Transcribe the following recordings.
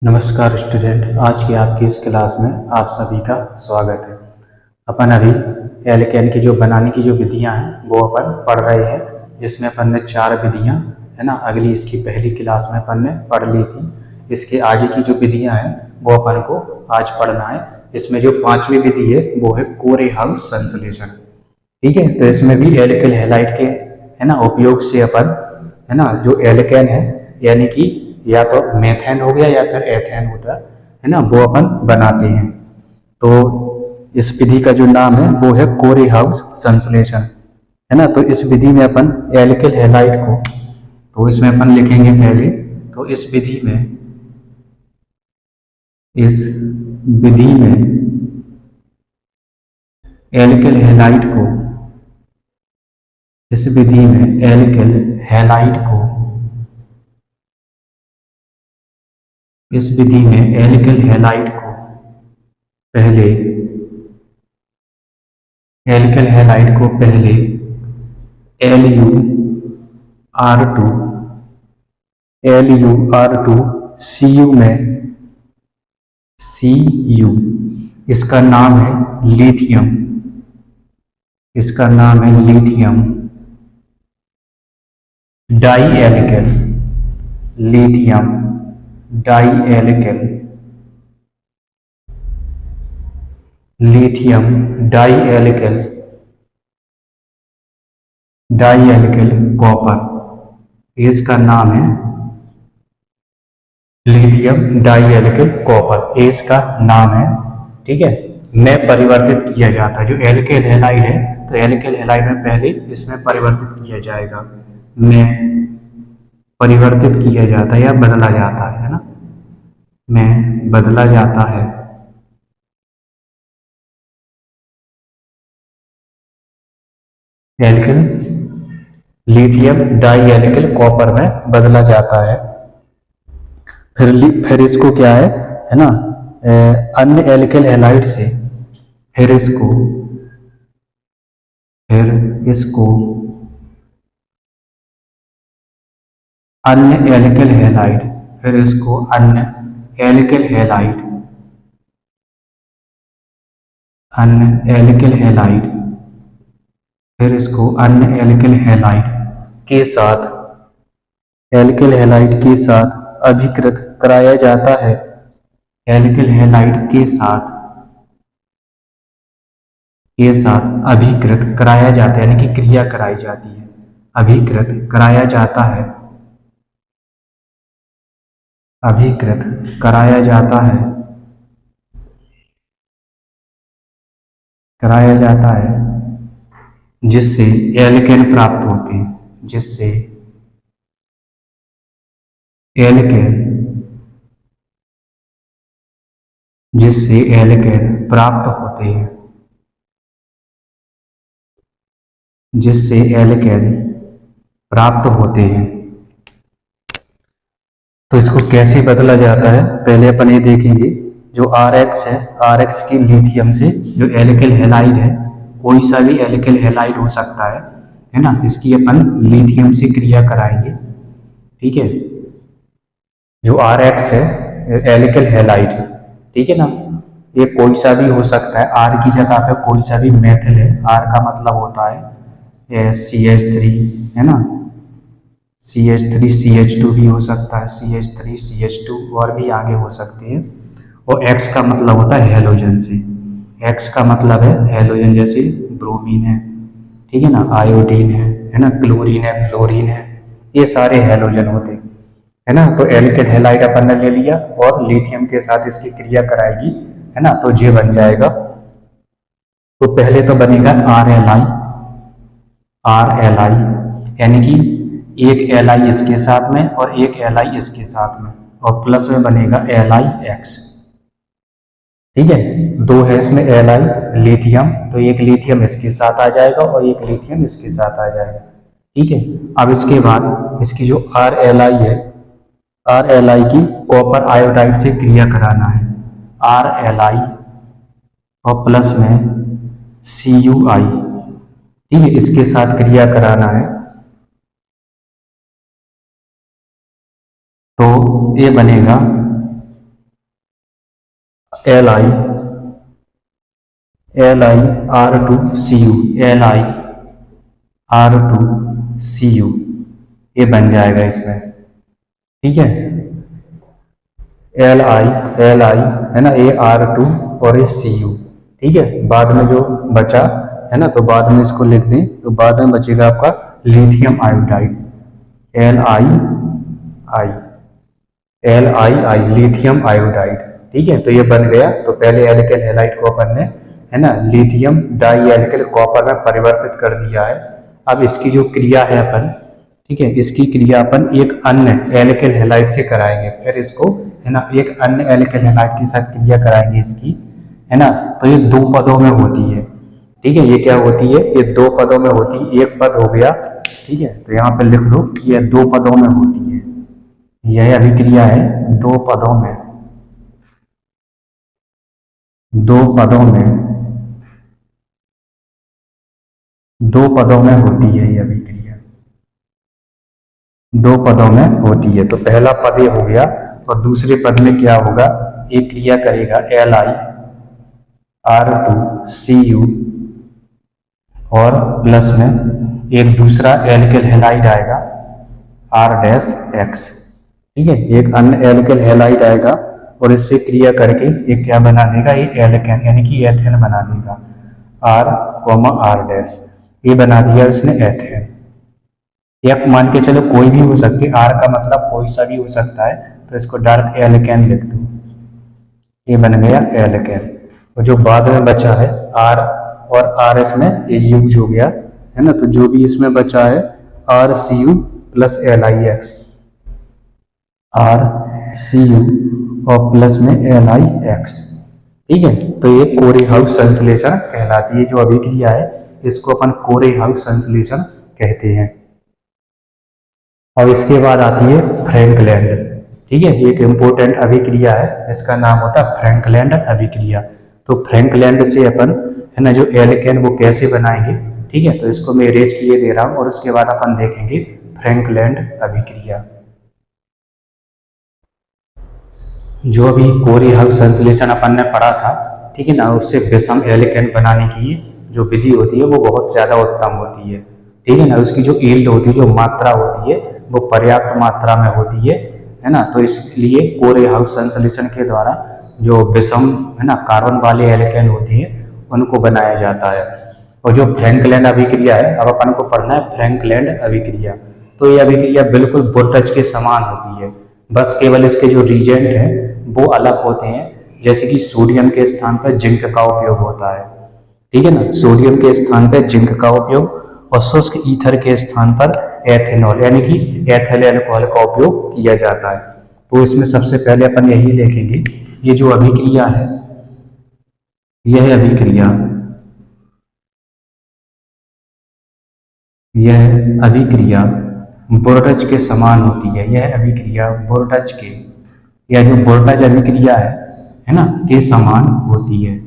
नमस्कार स्टूडेंट, आज की आपकी इस क्लास में आप सभी का स्वागत है। अपन अभी एल्केन की जो बनाने की जो विधियां हैं वो अपन पढ़ रहे हैं, जिसमें अपन ने 4 विधियां है ना, अगली इसकी पहली क्लास में अपन ने पढ़ ली थी। इसके आगे की जो विधियां हैं वो अपन को आज पढ़ना है। इसमें जो 5वीं विधि है वो है कोरेहाउस संश्लेषण। ठीक है, तो इसमें भी एल्किल हैलाइड के है ना उपयोग से अपन है ना जो एल्केन है, यानी कि या तो मेथेन हो गया या फिर एथेन होता है ना, वो अपन बनाते हैं। तो इस विधि का जो नाम है वो है कोरेहाउस संश्लेषण, है ना। तो इस विधि में अपन एल्किल हैलाइड को, तो इसमें अपन लिखेंगे पहले, तो इस विधि में एल्किल हैलाइड को इस विधि में एल्किल हैलाइड को इस विधि में एल्किल हैलाइड को पहले LuR2 Cu इसका नाम है लिथियम डाइएल्केन कॉपर, इसका नाम है लिथियम डाइएल्किल कॉपर, इसका नाम है। ठीक है, में परिवर्तित किया जाता है। जो एल्किल हैलाइड है तो एल्किल हैलाइड में पहले इसमें परिवर्तित किया जाएगा, में परिवर्तित किया जाता है या बदला जाता है ना, में बदला जाता है एल्किल लिथियम डाइएल्किल कॉपर में बदला जाता है। फिर इसको क्या है ना, अन्य एल्किल हैलाइड से फिर इसको अन्य एल्किल हैलाइड के साथ अभिकृत कराया जाता है। एल्किल हैलाइड के साथ अभिकृत कराया जाता है, यानी कि क्रिया कराई जाती है, अभिकृत कराया जाता है जिससे एल्केन प्राप्त होते हैं, जिससे एल्केन प्राप्त होते हैं। तो इसको कैसे बदला जाता है पहले अपन ये देखेंगे। जो RX है, RX की लिथियम से जो एल्किल हैलाइड है, कोई सा भी एल्किल हैलाइड हो सकता है ना, इसकी अपन लिथियम से क्रिया कराएंगे। ठीक है, जो RX है एल्किल हैलाइड, ठीक है ना, ये कोई सा भी हो सकता है। R की जगह पे कोई सा भी मेथिल है, R का मतलब होता है CH3, है ना, CH3 CH2 भी हो सकता है, CH3 CH2 और भी आगे हो सकती है। और X का मतलब होता है हैलोजन से, X का मतलब है हैलोजन, जैसे ब्रोमीन है, ठीक है ना, आयोडीन है ना, क्लोरीन है, फ्लोरीन है, ये सारे हैलोजन होते हैं, है ना। तो एल्किल हैलाइड अपन ने ले लिया और लिथियम के साथ इसकी क्रिया कराएगी, है ना, तो ये बन जाएगा। तो पहले तो बनेगा RLi, यानी कि एक Li इसके साथ में और एक Li इसके साथ में, और प्लस में बनेगा LiX। ठीक है, दो है इसमें Li लिथियम, तो एक लिथियम इसके साथ आ जाएगा और एक लिथियम इसके साथ आ जाएगा। ठीक है, अब इसके बाद इसकी जो RLi है, RLi की कॉपर आयोडाइड से क्रिया कराना है, RLi और प्लस में Cui, ठीक है, इसके साथ क्रिया कराना है। तो ये बनेगा LiR2CU, LiR2CU, ये बन जाएगा इसमें। ठीक है, Li है ना, AR2 और ये Cu। ठीक है, बाद में जो बचा है ना, तो बाद में इसको लिख दें, तो बाद में बचेगा आपका lithium iodide, LiI, lithium iodide. ठीक है, तो ये बन गया। तो पहले एल्केल हैलाइड को अपन ने है ना लिथियम डाई एल्केल कॉपर में परिवर्तित कर दिया है। अब इसकी जो क्रिया है अपन, ठीक है, इसकी क्रिया अपन एक अन्य एल्केल हैलाइड से कराएंगे, फिर इसको है ना एक अन्य एल्केल हैलाइड के साथ क्रिया कराएंगे इसकी, है ना। तो ये दो पदों में होती है। ठीक है, ये क्या होती है, ये दो पदों में होती है। एक पद हो गया, ठीक है, तो यहाँ पे लिख लो कि ये दो पदों में होती है। यह अभिक्रिया है दो पदों में, दो पदों में होती है। यह अभिक्रिया दो पदों में होती है। तो पहला पद ये हो गया, और दूसरे पद में क्या होगा, एक क्रिया करेगा LiR2CU और प्लस में एक दूसरा एल्केल हैलाइड आएगा R-X। ठीक है, एक अन्य एल्केल हैलाइड आएगा और इससे क्रिया करके ये क्या बना देगा, ये एल्केन यानी कि एथेन बना देगा, R, R', ये बना दिया उसने एथेन। या मान के चलो कोई भी हो सकती है, R का मतलब कोई सा भी हो सकता है, तो इसको डायरेक्ट एल्केन लिख दो, ये बन गया एल्केन। और जो बाद में बचा है R और RS में ये यूज हो गया है ना, तो जो भी इसमें बचा है RCU प्लस LiX, RCU और प्लस में LiX। ठीक है, तो ये कोरेहाउस संश्लेषण कहलाती है। जो अभिक्रिया है इसको अपन कोरेहाउस संश्लेषण कहते हैं। और इसके बाद आती है फ्रैंकलैंड। ठीक है, एक इंपॉर्टेंट अभिक्रिया है, इसका नाम होता है फ्रैंकलैंड अभिक्रिया। तो फ्रैंकलैंड से अपन है ना जो एल्केन वो कैसे बनाएंगे। ठीक है, तो इसको मैं अरेंज किए दे रहा हूं और उसके बाद अपन देखेंगे फ्रैंकलैंड अभिक्रिया। जो अभी कोरेहाउस संश्लेषण अपन ने पढ़ा था, ठीक है ना, उससे विषम एल्केन बनाने की जो विधि होती है वो बहुत ज़्यादा उत्तम होती है। ठीक है ना, उसकी जो यील्ड होती है, जो मात्रा होती है, वो पर्याप्त मात्रा में होती है ना। तो इसलिए कोरेहाउस संश्लेषण के द्वारा जो विषम है ना कार्बन वाले एल्केन होती है उनको बनाया जाता है। और जो फ्रैंकलैंड अभिक्रिया है, अब अपन को पढ़ना है फ्रैंकलैंड अभिक्रिया। तो ये अभिक्रिया बिल्कुल वोल्टेज के समान होती है, बस केवल इसके जो रिएजेंट हैं वो अलग होते हैं। जैसे कि सोडियम के स्थान पर जिंक का उपयोग होता है। ठीक है ना, सोडियम के स्थान पर जिंक का उपयोग और शुष्क ईथर के स्थान पर एथेनॉल यानी कि एथिल अल्कोहल का उपयोग किया जाता है। तो इसमें सबसे पहले अपन यही देखेंगे, ये जो अभिक्रिया है, यह अभिक्रिया वोल्टेज के समान होती है। यह अभिक्रिया वोल्टेज के, या जो वोल्टेज अभिक्रिया है ना, के समान होती है,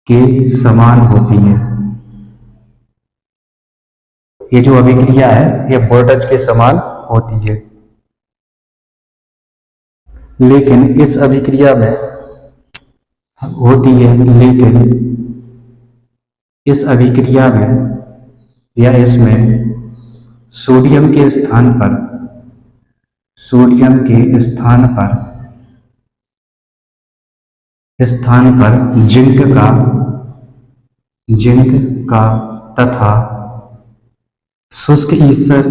के समान होती है। ये जो अभिक्रिया है ये वोल्टेज के समान होती है। लेकिन इस अभिक्रिया में होती है, लेकिन इस अभिक्रिया में या इसमें सोडियम के स्थान पर जिंक का तथा शुष्क ईथर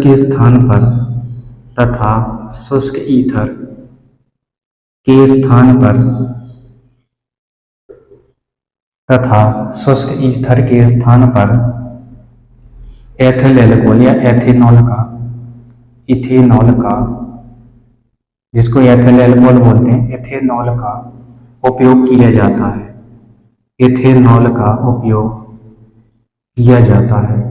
के स्थान पर एथिल अल्कोहल या इथेनॉल का, जिसको एथिल अल्कोहल बोलते हैं, इथेनॉल का उपयोग किया जाता है। इथेनॉल का उपयोग किया जाता है।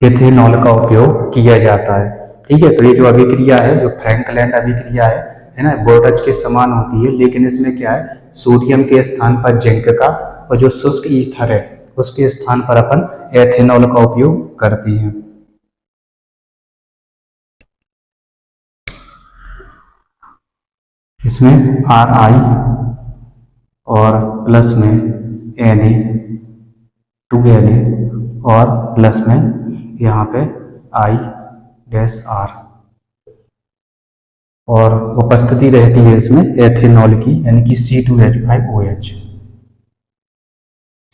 इथेनॉल का उपयोग किया जाता है। ठीक है, तो ये जो अभिक्रिया है, जो फ्रैंकलैंड अभिक्रिया है ना, वोल्टेज के समान होती है। लेकिन इसमें क्या है, सोडियम के स्थान पर जिंक का और जो शुष्क ईथर है उसके स्थान पर अपन एथेनॉल का उपयोग करते हैं। इसमें आर आई और प्लस में एन ए, 2Na और प्लस में यहाँ पे आई डैश आर, और उपस्थिति रहती है इसमें एथेनॉल की, यानी कि C2H5OH,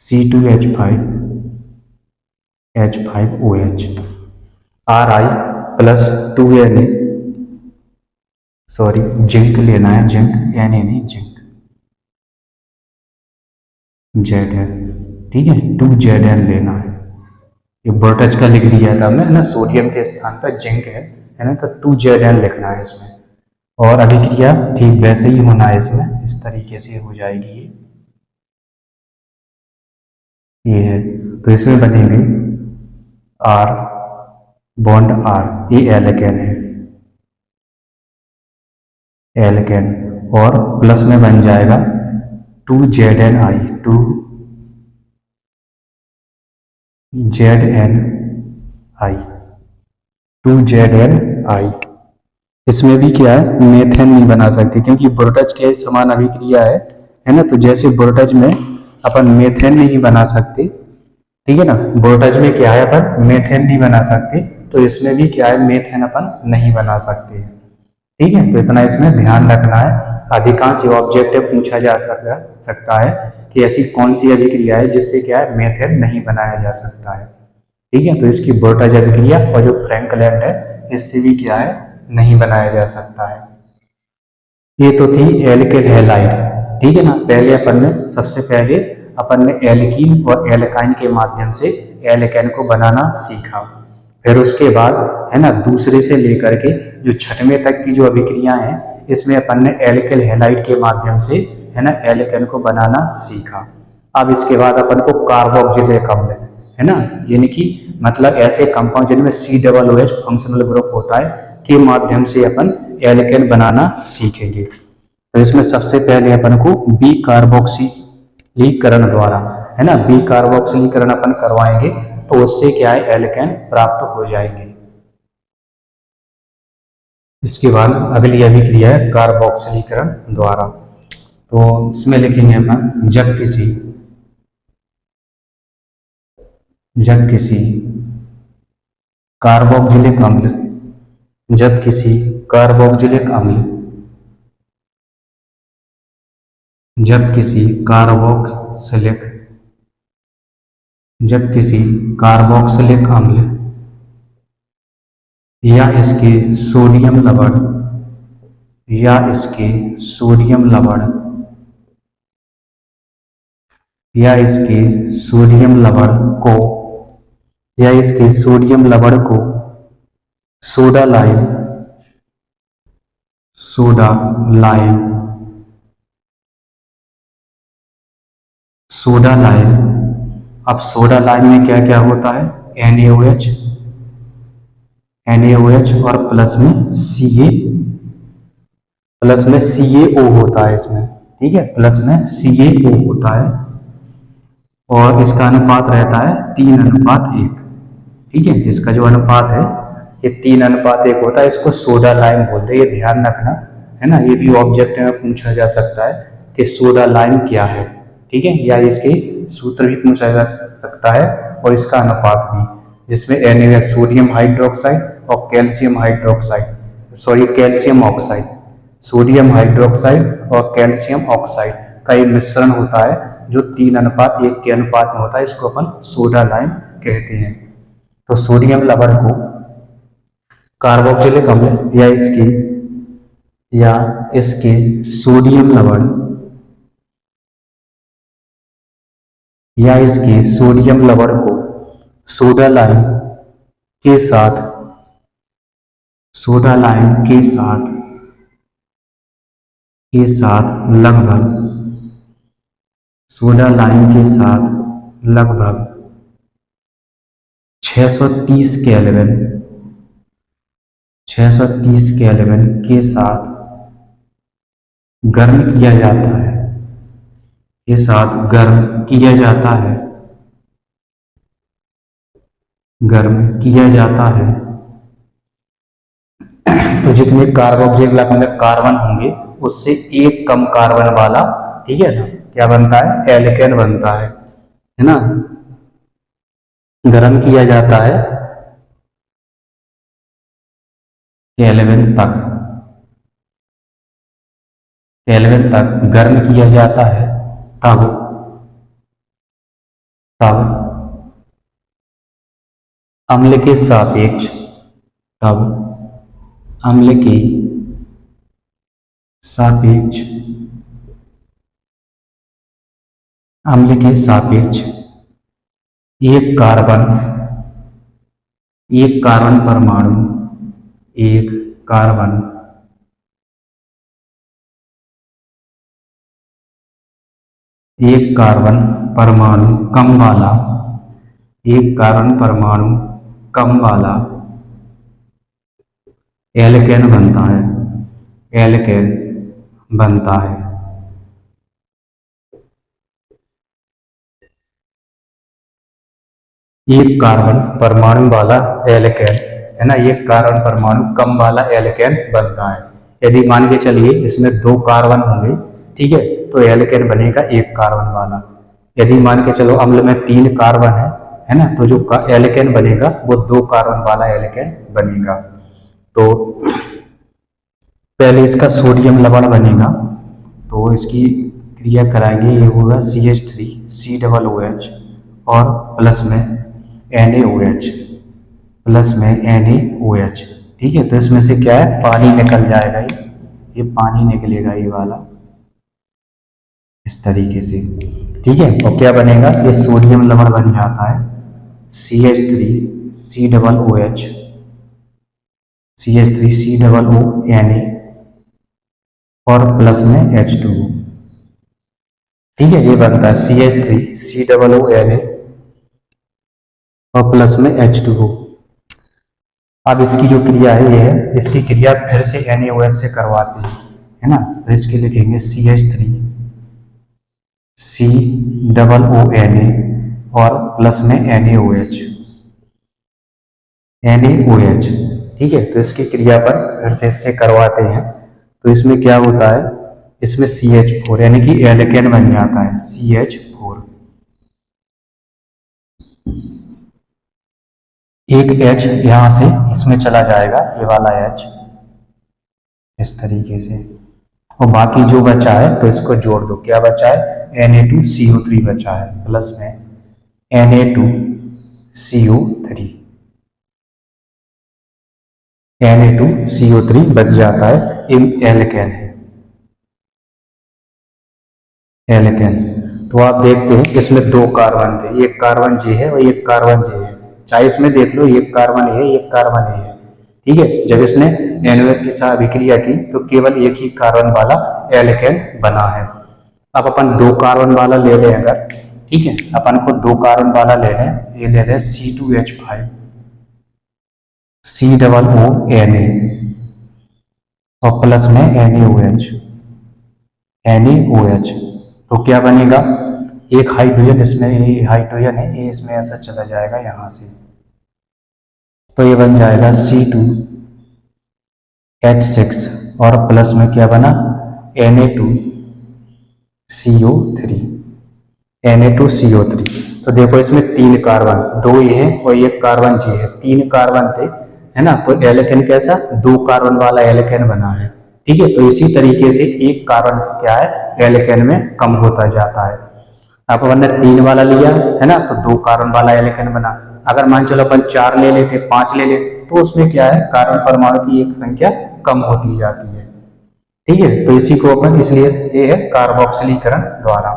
C2H5OH, Ri plus 2Na, sorry zinc लेना है, जिंक Na नहीं, जिंक Zn, ठीक है, 2Zn लेना है। ये वोल्टेज का लिख दिया था हमने, है ना, सोडियम के स्थान पर जिंक है ना, तो 2Zn लिखना है इसमें। और अभिक्रिया ठीक वैसे ही होना है इसमें, इस तरीके से हो जाएगी ये है। तो इसमें बनेंगे R बॉन्ड R, ये एल्केन है, एल्केन, और प्लस में बन जाएगा 2ZnI, 2ZnI। इसमें भी क्या है, मेथेन नहीं बना सकते क्योंकि वोल्टेज के समान अभिक्रिया है ना। तो जैसे वोल्टेज में अपन मेथेन नहीं बना सकते, ठीक है ना, वोल्टेज में क्या है अपन मेथेन नहीं बना सकते, तो इसमें भी क्या है, मेथेन अपन नहीं बना सकते, ठीक है। तो इतना इसमें ध्यान रखना है। अधिकांश ऑब्जेक्टिव पूछा जा सकता है कि ऐसी कौन सी अभिक्रिया है जिससे क्या है, मेथेन नहीं बनाया जा सकता है, ठीक है। तो इसकी वोल्टेज अभिक्रिया और जो फ्रैंकलैंड है, इससे भी क्या है, नहीं बनाया जा सकता है। ये तो थी एल्किल हैलाइड, ठीक है ना। पहले सबसे पहले अपन ने एल्कीन और एल्काइन के माध्यम से एल्केन को बनाना सीखा। फिर उसके बाद, है ना, दूसरे से लेकर के जो छठवें तक की जो अभिक्रियाएं हैं, इसमें अपन ने एल्किल हैलाइड के माध्यम से, है ना, एल्केन को बनाना सीखा। अब इसके बाद अपन को कार्बोक्जिलिक अम्ल, है ना, यानी कि मतलब ऐसे कंपाउंड जिनमें COOH फंक्शनल ग्रुप होता है, के माध्यम से अपन एल्केन बनाना सीखेंगे। तो इसमें सबसे पहले अपन को बी कार्बोक्सिलीकरण द्वारा, है ना, बी कार्बोक्सिलीकरण अपन करवाएंगे, तो उससे क्या है, एल्केन प्राप्त हो जाएंगे। इसके बाद अगली अभिक्रिया है कार्बोक्सिलीकरण द्वारा। तो इसमें लिखेंगे अपन, जब किसी कार्बोक्सिलिक अम्ल, जब किसी कार्बोक्सिलिक अम्ल, जब किसी कार्बोक्सिलिक अम्ल या इसके सोडियम लवण या इसके सोडियम लवण को सोडा लाइम। अब सोडा लाइम में क्या क्या होता है, NaOH और प्लस में CaO होता है इसमें, ठीक है, प्लस में CaO होता है, और इसका अनुपात रहता है 3:1, ठीक है। इसका जो अनुपात है ये 3:1 होता है। इसको सोडा लाइम बोलते हैं, ये ध्यान रखना, है ना। ये भी ऑब्जेक्ट में पूछा जा सकता है कि सोडा लाइम क्या है, ठीक है, या इसके सूत्र भी पूछा जा सकता है और इसका अनुपात भी, जिसमें NaOH सोडियम हाइड्रोक्साइड और कैल्शियम ऑक्साइड, सोडियम हाइड्रोक्साइड और कैल्शियम ऑक्साइड का एक मिश्रण होता है जो 3:1 के अनुपात में होता है। इसको अपन सोडा लाइम कहते हैं। तो सोडियम लवण को कार्बोक्सिलिक अम्ल या इसके सोडियम लवण को सोडा लाइम के साथ लगभग 630 केल्विन के साथ गर्म किया जाता है, तो जितने कार्बोक्सिलिक अम्ल कार्बन होंगे उससे एक कम कार्बन वाला, ठीक है ना, क्या बनता है, एल्केन बनता है ना। गर्म किया जाता है केल्विन तक, केल्विन तक गर्म किया जाता है, तब तब अम्ल के सापेक्ष, तब अम्ल के सापेक्ष, अम्ल के सापेक्ष एक कार्बन, एक कार्बन परमाणु, एक कार्बन एक कार्बन परमाणु कम वाला, एक कार्बन परमाणु कम वाला एल्केन बनता है, एल्केन बनता है। एक कार्बन परमाणु वाला एल्केन, है ना, एक कार्बन परमाणु कम वाला एल्केन बनता है। यदि मान के चलिए इसमें 2 कार्बन होंगे, ठीक है, तो एल्केन बनेगा एक कार्बन वाला। यदि मान के चलो अम्ल में 3 कार्बन है ना, तो जो एल्केन बनेगा वो 2 कार्बन वाला एल्केन बनेगा। तो पहले इसका सोडियम लवण बनेगा, तो इसकी क्रिया कराएंगे, ये होगा CH3COOH और प्लस में NaOH, प्लस में NaOH, ठीक है। तो इसमें से क्या है, पानी निकल जाएगा, ये पानी निकलेगा, ये वाला इस तरीके से, ठीक है। और क्या बनेगा, ये सोडियम लवण बन जाता है CH3COOH, CH3COONa और प्लस में H2O, ठीक है। ये बनता है CH3COONa और प्लस में H2O। अब इसकी जो क्रिया है ये है, इसकी क्रिया फिर से NaOH से करवाते हैं, है ना। तो इसके लिखेंगे CH3COONa और प्लस में NaOH, NaOH, ठीक है। तो इसकी क्रिया पर फिर से इससे करवाते हैं, तो इसमें क्या होता है, इसमें CH4 यानी कि एल्केन बन जाता है, CH4, एक H यहां से इसमें चला जाएगा, ये वाला H इस तरीके से, और बाकी जो बचा है तो इसको जोड़ दो, क्या बचा है, Na2CO3 बचा है, प्लस में Na2CO3, Na2CO3 बच जाता है, एल्केन है, एल्केन। तो आप देखते हैं इसमें 2 कार्बन थे, एक कार्बन J है और एक कार्बन J है, चाहे इसमें देख लो एक कार्बन है, एक कार्बन है, ठीक है। जब इसने NaOH के साथ अभिक्रिया की तो केवल एक ही कार्बन वाला एल्केन बना है। अब अपन 2 कार्बन वाला ले लें अगर, ठीक है, अपन को 2 कार्बन वाला ले लें, ये ले लें C2H5 COONa और प्लस में NaOH, NaOH। तो क्या बनेगा, एक हाइड्रोजन इसमें, ये हाइड्रोजन है, ये इसमें ऐसा चला जाएगा यहां से, तो ये बन जाएगा C2H6 और प्लस में क्या बना, Na2CO3, Na2CO3। तो देखो इसमें 3 कार्बन, 2 ये है और एक कार्बन J है, 3 कार्बन थे, है ना। तो एल्केन कैसा, 2 कार्बन वाला एल्केन बना है, ठीक है। तो इसी तरीके से एक कार्बन क्या है, एल्केन में कम होता जाता है। अब अपन ने 3 वाला लिया है ना, तो 2 कार्बन वाला एल्केन बना। अगर मान चलो अपन 4 ले लेते, 5 ले ले, तो उसमें क्या है, कार्बन परमाणु की एक संख्या कम होती जाती है, ठीक है। तो इसी को अपन, इसलिए ये है कार्बोक्सिलीकरण द्वारा,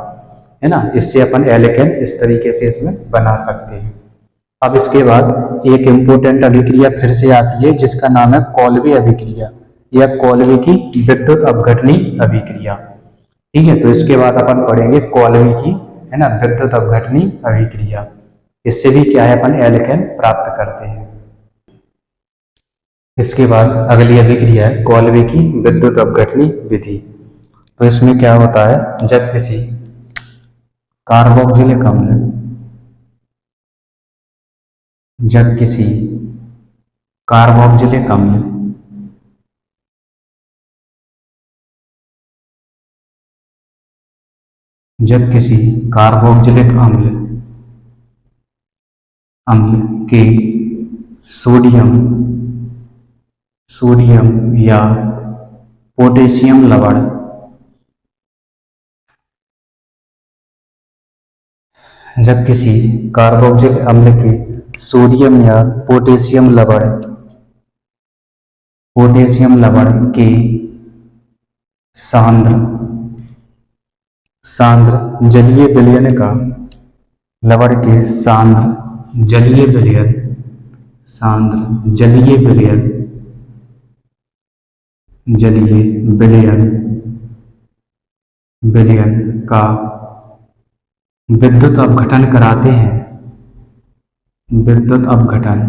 है ना, इससे अपन एल्केन इस तरीके से इसमें बना सकते हैं। अब इसके बाद एक इम्पोर्टेंट अभिक्रिया फिर से आती है जिसका नाम है कॉल्बे अभिक्रिया या कॉल्बे की विद्युत अपघटनी अभिक्रिया, ठीक है। तो इसके बाद अपन पढ़ेंगे कॉल्बे की, है ना, विद्युत अपघटनी अभिक्रिया। इससे भी क्या है, अपन एल्केन प्राप्त करते हैं। इसके बाद अगली अभिक्रिया है कॉल्बे की विद्युत अपघटनी विधि। तो इसमें क्या होता है, जब किसी कार्बोक्सिलिक अम्ल, जब किसी कार्बोक्सिलिक अम्ल जब किसी कार्बोक्जिलिक अम्ल अम्ल के सोडियम सोडियम या पोटेशियम लवण जब किसी कार्बोक्जिलिक अम्ल के सोडियम या पोटेशियम लवण के सांद्र सांद्र जलीय विलयन का लवण के सांद्र जलीय विलयन सांद्र जलीय विलयन जलीय विलयन विलयन का विद्युत अपघटन कराते हैं विद्युत अपघटन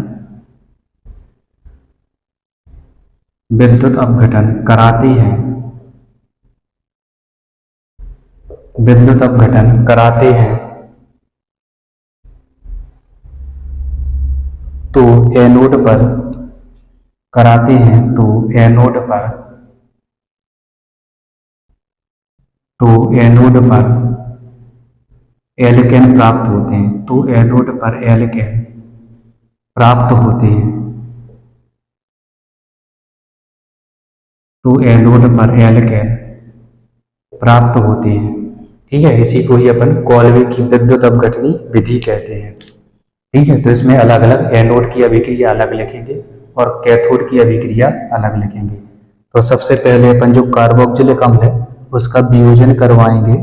कराते हैं विद्युत अपघटन कराते हैं तो एनोड पर कराते हैं तो एनोड पर एल्केन प्राप्त होते हैं तो एनोड पर एल्केन प्राप्त होते हैं तो एनोड पर एल्केन प्राप्त होते हैं। ठीक है, इसी को ही अपन कॉल्वे की विद्युत अपघटनी विधि कहते हैं। ठीक है, तो इसमें अलग अलग एनोड की अभिक्रिया अलग लिखेंगे और कैथोड की अभिक्रिया अलग लिखेंगे। तो सबसे पहले अपन जो कार्बोक्जिलिक अम्ल है उसका वियोजन करवाएंगे,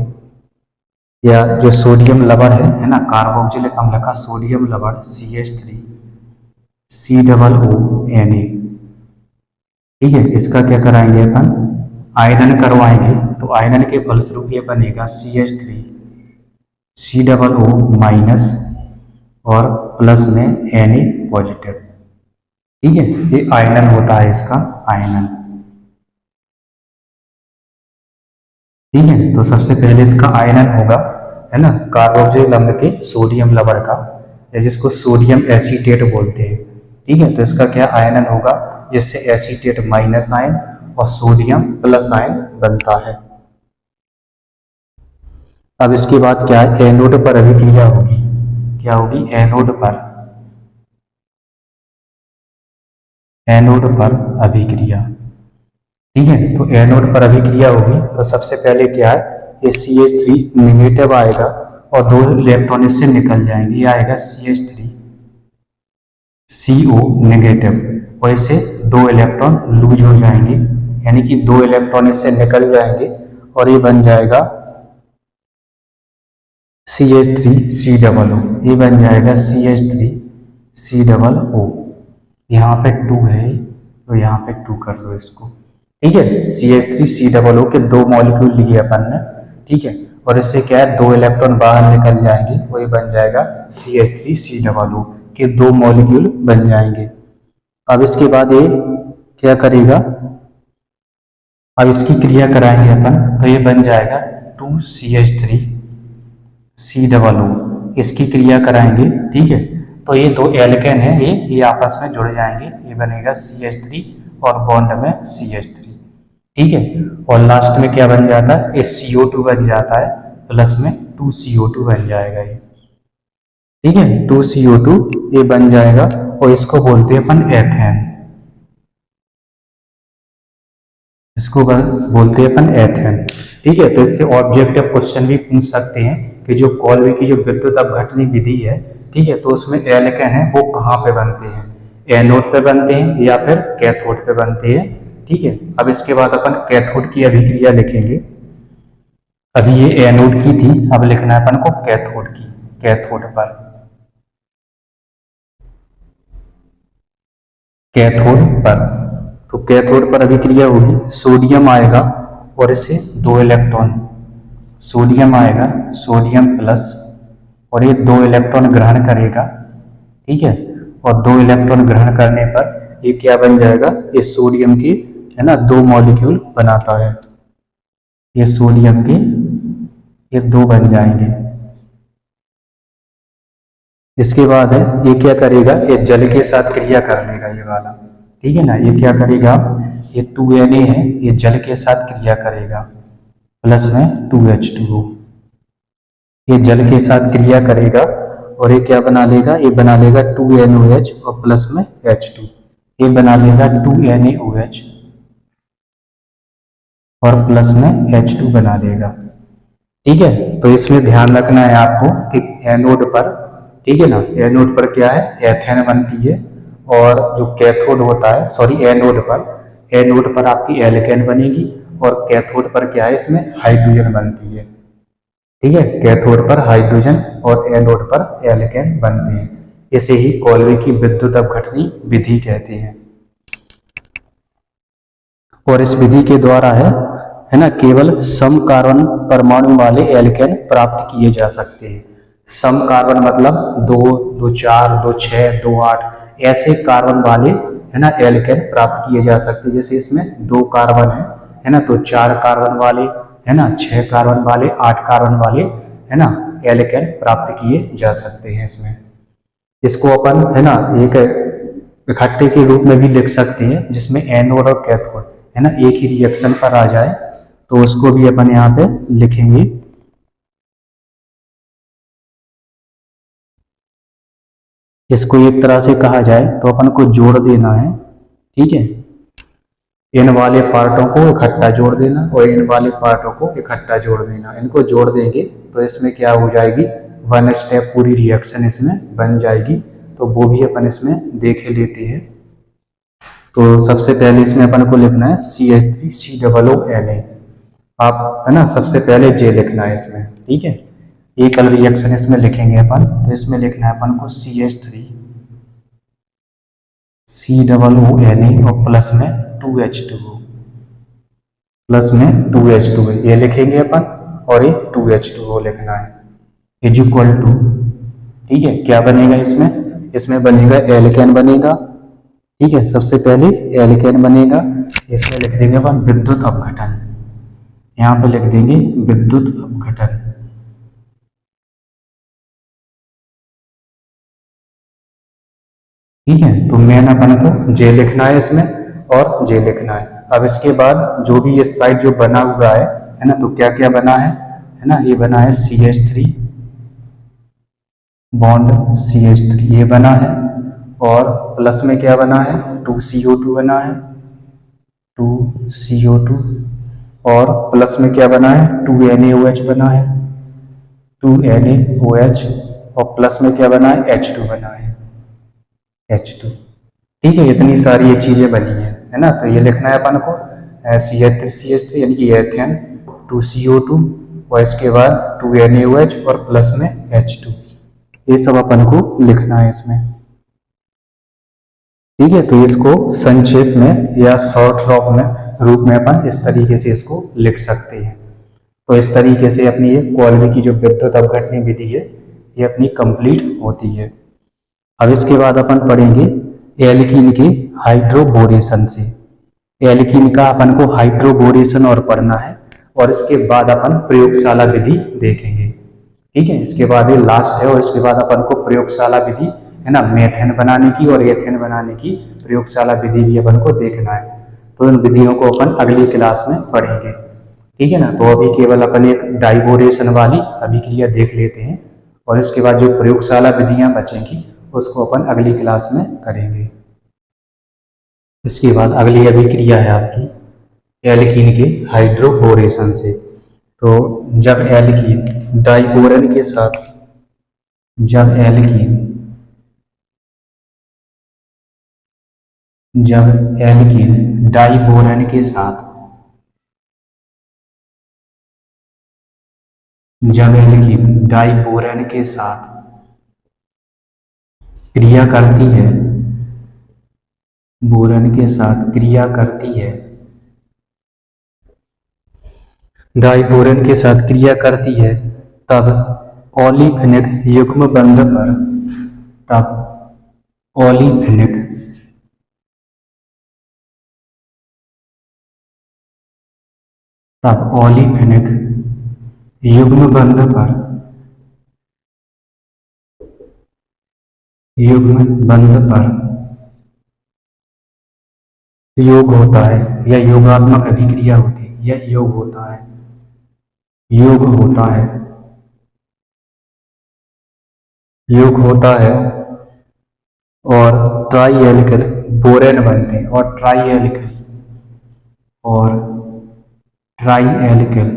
या जो सोडियम लवण है ना, कार्बोक्जिलिक अम्ल का सोडियम लवण CH3 COO Na। ठीक है, इसका क्या कराएंगे अपन, आयनन करवाएंगे। तो आयनन के फलस्वरूप ये बनेगा CH3 COO माइनस और प्लस में Na पॉजिटिव। ठीक है, ये आयनन होता है इसका आयनन। ठीक है, तो सबसे पहले इसका आयनन होगा, है ना, कार्बोक्जिलिक अम्ल के सोडियम लवण का, या जिसको सोडियम एसीटेट बोलते हैं। ठीक है, तो इसका क्या आयनन होगा, जिससे एसीटेट माइनस आयन और सोडियम प्लस आयन बनता है। अब इसके बाद क्या है, एनोड पर अभिक्रिया होगी। क्या होगी, एनोड पर अभिक्रिया। ठीक है, तो एनोड पर अभिक्रिया होगी तो सबसे पहले क्या है, ये CH3 नेगेटिव आएगा और 2 इलेक्ट्रॉन इससे निकल जाएंगे। ये आएगा CH3 CO नेगेटिव और इससे 2 इलेक्ट्रॉन लूज हो जाएंगे, यानी कि 2 इलेक्ट्रॉन इससे निकल जाएंगे और ये बन जाएगा CH3 COO। ये बन जाएगा CH3 COO। यहाँ पे 2 है तो यहाँ पे 2 कर दो इसको। ठीक है, CH3 COO के 2 मॉलिक्यूल लिए अपन ने। ठीक है, और इससे क्या है, 2 इलेक्ट्रॉन बाहर निकल जाएंगे, वही बन जाएगा CH3 COO के 2 मॉलिक्यूल बन जाएंगे। अब इसके बाद ये क्या करेगा, अब इसकी क्रिया कराएंगे अपन, तो ये बन जाएगा 2CH3 COO। इसकी क्रिया कराएंगे। ठीक है, तो ये 2 एल्केन है, ये आपस में जुड़ जाएंगे, ये बनेगा CH3 और बॉन्ड में CH3। ठीक है, और लास्ट में क्या बन जाता है, ये CO2 बन जाता है, प्लस में 2CO2 बन जाएगा ये। ठीक है, 2CO2 ये बन जाएगा और इसको बोलते हैं अपन एथेन। इसको बोलते हैं अपन एथेन। ठीक है, तो इससे ऑब्जेक्टिव क्वेश्चन भी पूछ सकते हैं कि जो कॉल्वे की जो विद्युत अपघटनी विधि है, ठीक है, तो उसमें एल्केन है वो कहाँ पे बनते हैं, एनोड पे बनते हैं या फिर कैथोड पे बनते हैं। ठीक है, अब इसके बाद अपन कैथोड की अभिक्रिया लिखेंगे। अभी ये एनोड की थी, अब लिखना है अपन को कैथोड की, कैथोड पर, कैथोड पर। तो कैथोड पर अभिक्रिया होगी, सोडियम आएगा और इसे 2 इलेक्ट्रॉन, सोडियम आएगा, सोडियम प्लस, और ये 2 इलेक्ट्रॉन ग्रहण करेगा। ठीक है, और 2 इलेक्ट्रॉन ग्रहण करने पर ये क्या बन जाएगा, ये सोडियम की, है ना, 2 मॉलिक्यूल बनाता है। ये सोडियम के ये 2 बन जाएंगे। इसके बाद है ये क्या करेगा, ये जल के साथ क्रिया कर लेगा ये वाला। ठीक है ना, ये क्या करेगा, ये 2Na है, ये जल के साथ क्रिया करेगा, प्लस में 2H2O। ये जल के साथ क्रिया करेगा और ये क्या बना लेगा, ये बना लेगा 2NOH और प्लस में H2। ये बना लेगा 2NaOH और प्लस में H2 बना लेगा। ठीक है, तो इसमें ध्यान रखना है आपको कि एनोड पर, ठीक है ना, एनोड पर क्या है, एथेन बनती है, और जो कैथोड होता है, सॉरी एनोड पर आपकी एल्केन बनेगी, और कैथोड पर क्या है, इसमें हाइड्रोजन बनती है। ठीक है, कैथोड पर हाइड्रोजन और एनोड पर एल्केन बनते हैं। इसे ही कॉल्वे की विद्युत अपघटनी विधि कहते हैं। और इस विधि के द्वारा है ना, केवल सम कार्बन परमाणु वाले एल्केन प्राप्त किए जा सकते हैं। सम कार्बन मतलब 2, 2, 4, 2, 6, 2, 8 ऐसे कार्बन वाले है ना एल्केन प्राप्त किए जा सकते हैं। जैसे इसमें 2 कार्बन है ना, तो 4 कार्बन वाले है ना, 6 कार्बन वाले, 8 कार्बन वाले है ना एल्केन प्राप्त किए जा सकते हैं इसमें। इसको अपन है ना एक इकट्ठे के रूप में भी लिख सकते हैं, जिसमें एनोड और कैथोड है ना एक ही रिएक्शन पर आ जाए, तो उसको भी अपन यहाँ पे लिखेंगे। इसको एक तरह से कहा जाए तो अपन को जोड़ देना है। ठीक है, इन वाले पार्टों को इकट्ठा जोड़ देना और इन वाले पार्टों को इकट्ठा जोड़ देना। इनको जोड़ देंगे तो इसमें क्या हो जाएगी, 1 स्टेप पूरी रिएक्शन इसमें बन जाएगी। तो वो भी अपन इसमें देख लेते हैं। तो सबसे पहले इसमें अपन को लिखना है CH3COONA। आप है ना सबसे पहले J लिखना है इसमें। ठीक है, एक अलग रिएक्शन इसमें लिखेंगे अपन, तो इसमें लिखना है अपन को CH3COONA और प्लस में 2H2O, प्लस में 2H2O ये लिखेंगे अपन, और ये 2H2O लिखना है इज इक्वल टू। ठीक है, क्या बनेगा इसमें, इसमें बनेगा एल्केन बनेगा। ठीक है, सबसे पहले एल्केन बनेगा, इसमें लिख देंगे अपन विद्युत अपघटन, यहाँ पे लिख देंगे विद्युत अपघटन। ठीक है, तो मेन अपन को J लिखना है इसमें और J लिखना है। अब इसके बाद जो भी ये साइड जो बना हुआ है ना, तो क्या क्या बना है ना, ये बना है CH3 बॉन्ड CH3 ये बना है, और प्लस में क्या बना है 2CO2 बना है, 2CO2, और प्लस में क्या बना है 2NaOH बना है, 2NaOH, और प्लस में क्या बना है H2 बना है, H2। ठीक है, इतनी सारी ये चीजें बनी है ना। तो ये लिखना है अपन को CH3CH3 यानी कि एथेन, 2CO2, और इसके बाद 2NaOH और प्लस में H2। ये सब अपन को लिखना है इसमें। ठीक है, तो इसको संक्षेप में या शॉर्ट रूप में अपन इस तरीके से इसको लिख सकते हैं। तो इस तरीके से अपनी ये कॉल्वे की जो विद्युत अपघटनी विधि है ये अपनी कंप्लीट होती है। अब इसके बाद अपन पढ़ेंगे एल्कीन के हाइड्रोबोरेशन से। एल्कीन का अपन को हाइड्रोबोरेशन और पढ़ना है, और इसके बाद अपन प्रयोगशाला विधि देखेंगे। ठीक है, इसके बाद ये लास्ट है, और इसके बाद अपन को प्रयोगशाला विधि है ना मेथेन बनाने की और एथेन बनाने की प्रयोगशाला विधि भी अपन को देखना है। तो इन विधियों को अपन अगली क्लास में पढ़ेंगे। ठीक है ना, तो अभी केवल अपन एक डाइबोरेशन वाली अभिक्रिया देख लेते हैं, और इसके बाद जो प्रयोगशाला विधियां बचेंगी उसको अपन अगली क्लास में करेंगे। इसके बाद अगली अभिक्रिया है आपकी एल्कीन के हाइड्रोबोरेशन से। तो जब एल्कीन डाइबोरेन के साथ, जब एल्कीन डाइबोरेन के साथ, जब एल्कीन डाइबोरेन के साथ क्रिया करती है, बोरेन के साथ क्रिया करती है, डाइबोरेन के साथ क्रिया करती है, तब ओलिफेनिक युग्म बंध पर, तब ओलिफेनिक युग्म बंध पर, युग्म बंध पर योग होता है, या योगात्मक अभिक्रिया होती है, या योग होता है, योग होता है। योग होता है और ट्राई एल्किल बोरेन बनते हैं और ट्राई एल्किल और try alkyl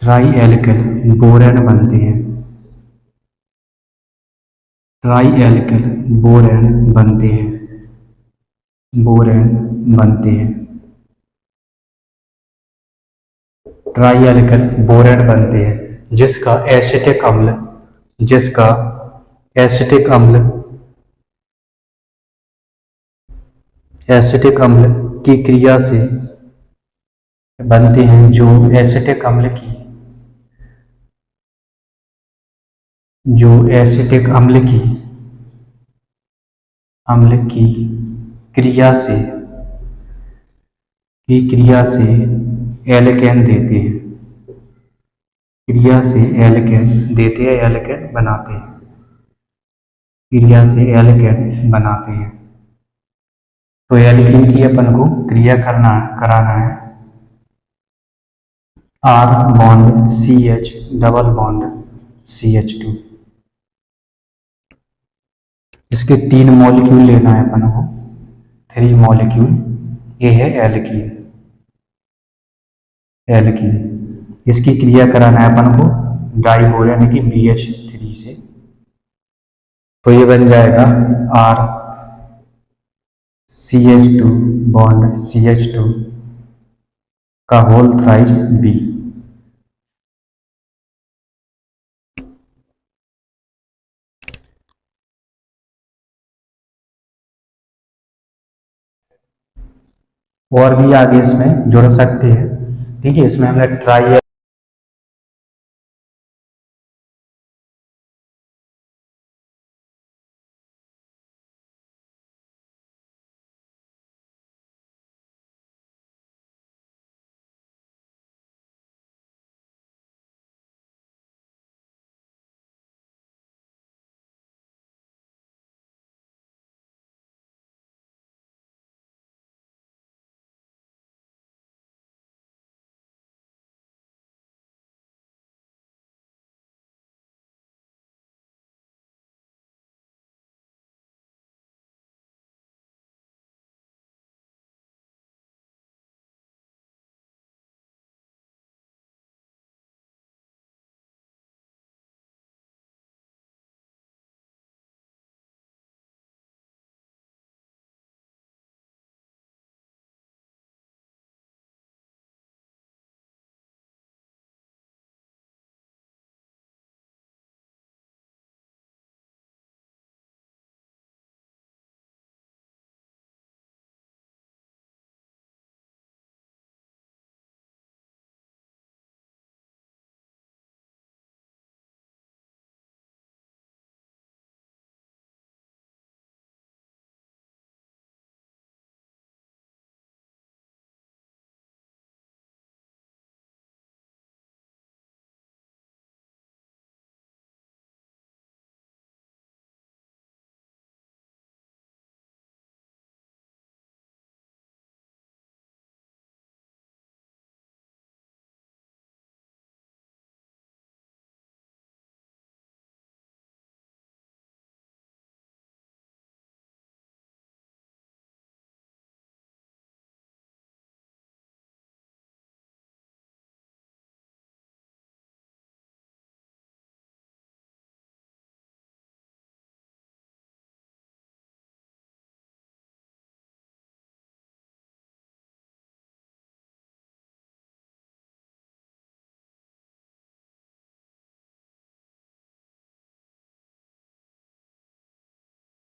try alkyl borane बनते हैं। ट्राई एल्किल बोरेन बनते हैं, बोरेन बनते हैं। ट्राई एल्किल बोरेन बनते हैं जिसका एसिटिक अम्ल, जिसका एसिटिक अम्ल, एसिटिक अम्ल की क्रिया से बनते हैं, जो एसिटिक अम्ल की, जो एसिटिक अम्ल की क्रिया से, एल्केन देते हैं, क्रिया से एल्केन देते हैं, एल्केन बनाते हैं, क्रिया से एल्केन बनाते हैं। तो एल्कीन की अपन को क्रिया कराना है। R bond CH double bond CH2, इसके 3 मॉलिक्यूल लेना है अपन को, 3 मॉलिक्यूल। ये है एल्कीन, एल्कीन। इसकी क्रिया कराना है अपन को डाइबोरेन की BH3 से। तो ये बन जाएगा R CH2 बॉन्ड CH2 का होल थ्राइज B। और भी आगे इसमें जोड़ सकते हैं। ठीक है, इसमें हमने ट्राई